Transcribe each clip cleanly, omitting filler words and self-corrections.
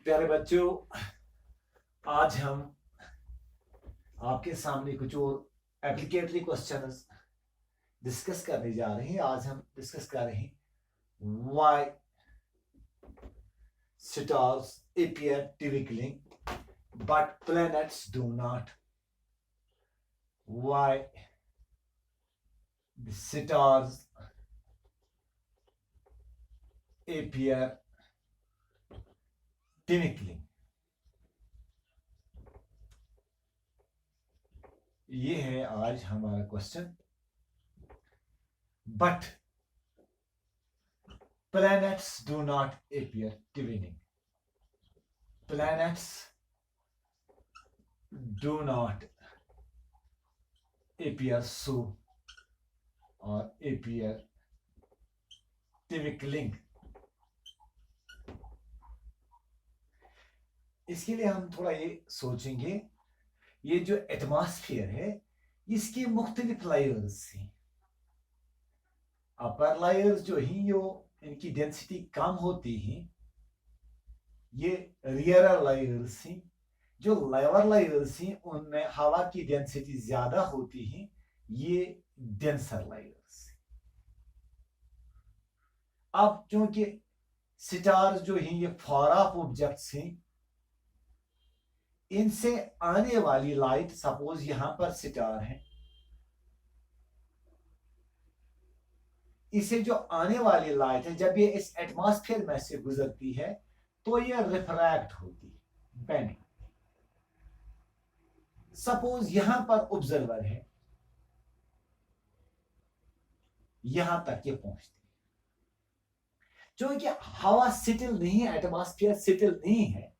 प्यारे बच्चों, आज हम आपके सामने कुछ और एप्लीकेटरी क्वेश्चंस डिस्कस करने जा रहे हैं। आज हम डिस्कस कर रहे हैं why stars appear twinkling but planets do not. Why the stars appear twinkling. ये है आज हमारा question. But planets do not appear twinkling. Planets do not appear so or appear twinkling. इसके लिए हम थोड़ा ये सोचेंगे, ये जो एटमॉस्फेयर है इसके मुख्तलिफ लेयर्स हैं। अपर लेयर्स जो ही जो इनकी डेंसिटी कम होती है, ये रियरर लेयर्स हैं। जो लोअर लेयर्स हैं उनमें हवा की डेंसिटी ज्यादा होती है, ये डेंसर लेयर्स। अब क्योंकि स्टार्स जो हैं ये फार ऑफ ऑब्जेक्ट्स हैं, इनसे आने वाली लाइट, सपोज यहां पर स्टार है, इसे जो आने वाली लाइट है जब ये इस एटमॉस्फेयर में से गुजरती है तो ये रिफ्रैक्ट होती है, बेंड। सपोज यहां पर ऑब्जर्वर है, यहां तक ये पहुंचती है। क्योंकि हवा सेटल नहीं है, एटमॉस्फेयर सेटल नहीं है,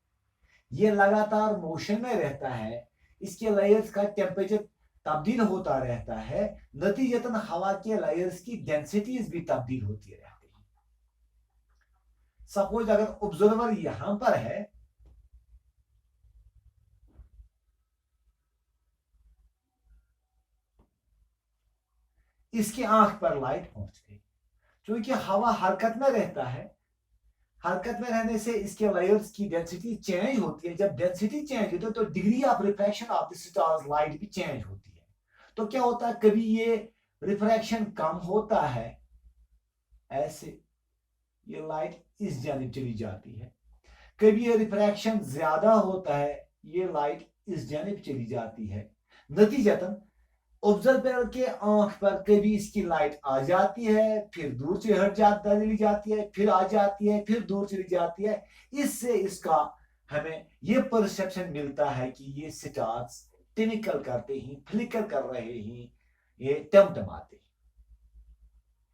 ये लगातार मोशन में रहता है, इसके लेयर्स का टेम्परेचर तब्दील होता रहता है, नतीजतन हवा के लेयर्स की डेंसिटीज भी तब्दील होती रहती है। सपोज अगर ऑब्जर्वर यहां पर है, इसकी आंख पर लाइट पहुंच गई। क्योंकि हवा हरकत में रहता है, हरकत में रहने से इसके लेयर्स की डेंसिटी चेंज होती है। जब डेंसिटी चेंज होती है तो degree of refraction of the stars light भी चेंज होती है। तो क्या होता है, कभी ये रिफ्रैक्शन कम होता है, ऐसे ये लाइट इस जानिब चली जाती है। कभी ये रिफ्रैक्शन ज्यादा होता है, ये लाइट इस जानिब चली जाती है। नतीजतन ऑब्जर्वर के आंख पर कभी इसकी लाइट आ जाती है, फिर दूर से हट जाता चली जाती है, फिर आ जाती है, फिर दूर चली जाती है। इससे इसका हमें ये परसेप्शन मिलता है कि ये स्टार्स टिनिकल करते हैं, फ्लिकर कर रहे हैं, ये टमटमाते हैं।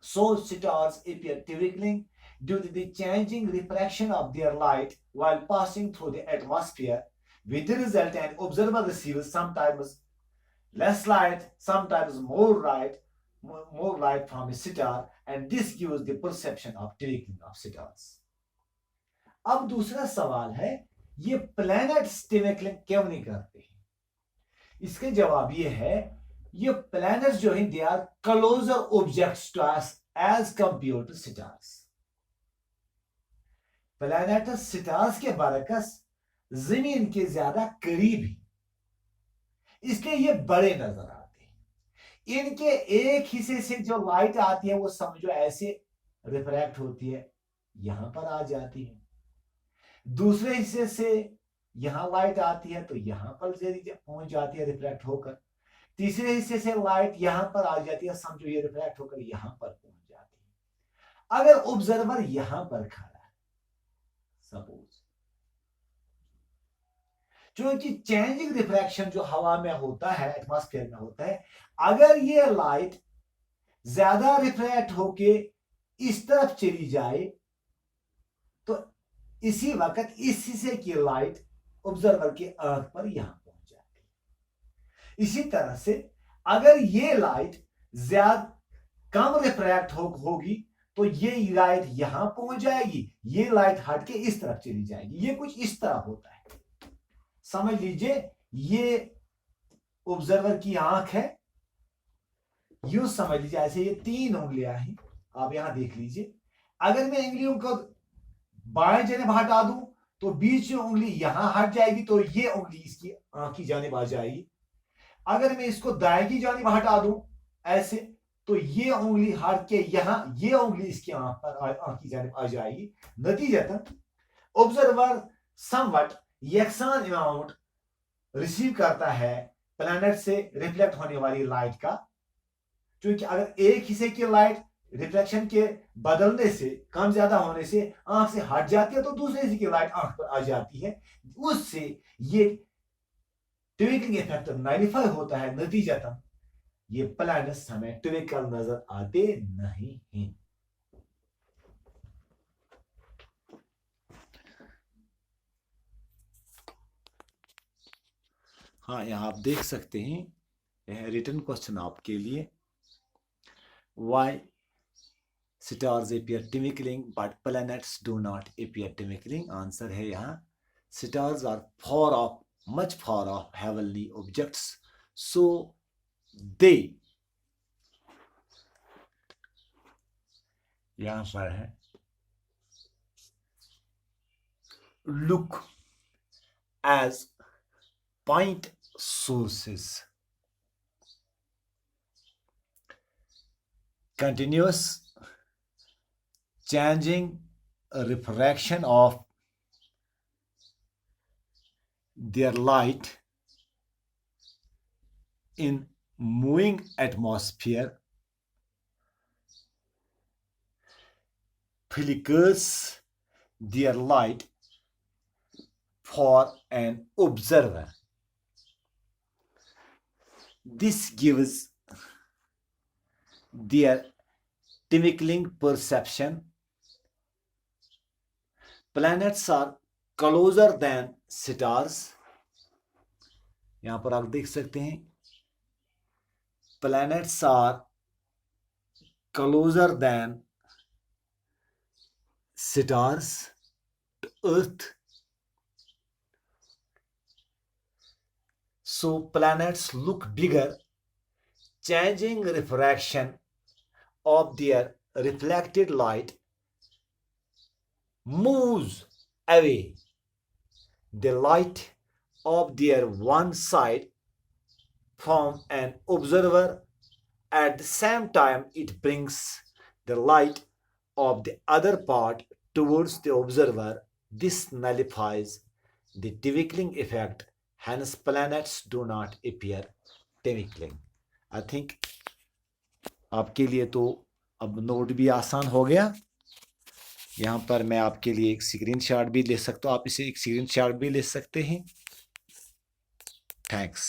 So stars appear twinkling due to the changing refraction of their light while passing through the atmosphere, with the result an observer receives sometimes less light, sometimes more light from a star, and this gives the perception of twinkling of stars. अब दूसरा सवाल है, ये planets twinkling क्यों नहीं करते हैं? इसका जवाब ये है, ये प्लैनेट्स जो हैं they are closer objects to us as compare to stars. Planets stars के बरकस जमीन के ज्यादा करीब है, इसलिए ये बड़े नजर आते हैं। इनके एक हिस्से से जो लाइट आती है वो समझो ऐसे रिफ्रैक्ट होती है, यहां पर आ जाती है। दूसरे हिस्से से यहां लाइट आती है तो यहां पर पहुंच जाती है रिफ्रैक्ट होकर। तीसरे हिस्से से लाइट यहां पर आ जाती है, समझो ये रिफ्रैक्ट होकर यहां पर पहुंच जाती है। अगर ऑब्जर्वर यहां पर खड़ा है, सपोज, क्योंकि चेंजिंग रिफ्रैक्शन जो हवा में होता है, एटमॉस्फेयर में होता है, अगर ये लाइट ज्यादा रिफ्रैक्ट होके इस तरफ चली जाए तो इसी वक्त इस हिस्से की लाइट ऑब्जर्वर के आंख पर यहां पहुंच जाती है। इसी तरह से अगर ये लाइट ज्यादा कम रिफ्रैक्ट होगी तो ये लाइट यहां पहुंच जाएगी, ये लाइट हट के इस तरफ चली जाएगी। ये कुछ इस तरह होता है। समझ लीजिए ये ऑब्जर्वर की आंख है, यूं समझ लीजिए ऐसे ये 3 उंगलियां हैं, आप यहां देख लीजिए। अगर मैं उंगलियों को बाएं जानब हटा दूं तो बीच में उंगली यहां हट जाएगी तो ये उंगली इसकी आंख की जानिब आ जाएगी। अगर मैं इसको दाएं की जानिब हटा दूं ऐसे, तो ये उंगली हट के यहां ये उंगली इसकी आंख की जानिब आ जाएगी। नतीजतन ऑब्जर्वर समवट यकसान अमाउंट रिसीव करता है प्लैनेट से रिफ्लेक्ट होने वाली लाइट का, क्योंकि अगर एक हिस्से की लाइट रिफ्लेक्शन के बदलने से, कम ज्यादा होने से आंख से हट जाती है तो दूसरे हिस्से की लाइट आंख पर आ जाती है, उससे ये ट्विंकलिंग इफेक्ट नलिफाई होता है। नतीजतन ये प्लैनेट्स हमें ट्विंकल नजर आते नहीं हैं। हाँ, यहाँ आप देख सकते हैं रिटन क्वेश्चन आपके लिए, why stars appear twinkling but planets do not appear twinkling। Answer है यहाँ stars are far off, much far off heavenly objects, so they, यहाँ पर है look as point sources, continuous changing refraction of their light in moving atmosphere flickers their light for an observer. This gives their twinkling perception. Planets are closer than stars। यहां पर आप देख सकते हैं planets are closer than stars to Earth, so planets look bigger, changing refraction of their reflected light moves away the light of their one side from an observer. At the same time, it brings the light of the other part towards the observer. This nullifies the twinkling effect, hence planets do not appear twinkling। I think आपके लिए तो अब note भी आसान हो गया। यहाँ पर मैं आपके लिए एक स्क्रीनशॉट भी ले सकता हूँ, आप इसे एक स्क्रीनशॉट भी ले सकते हैं। थैंक्स।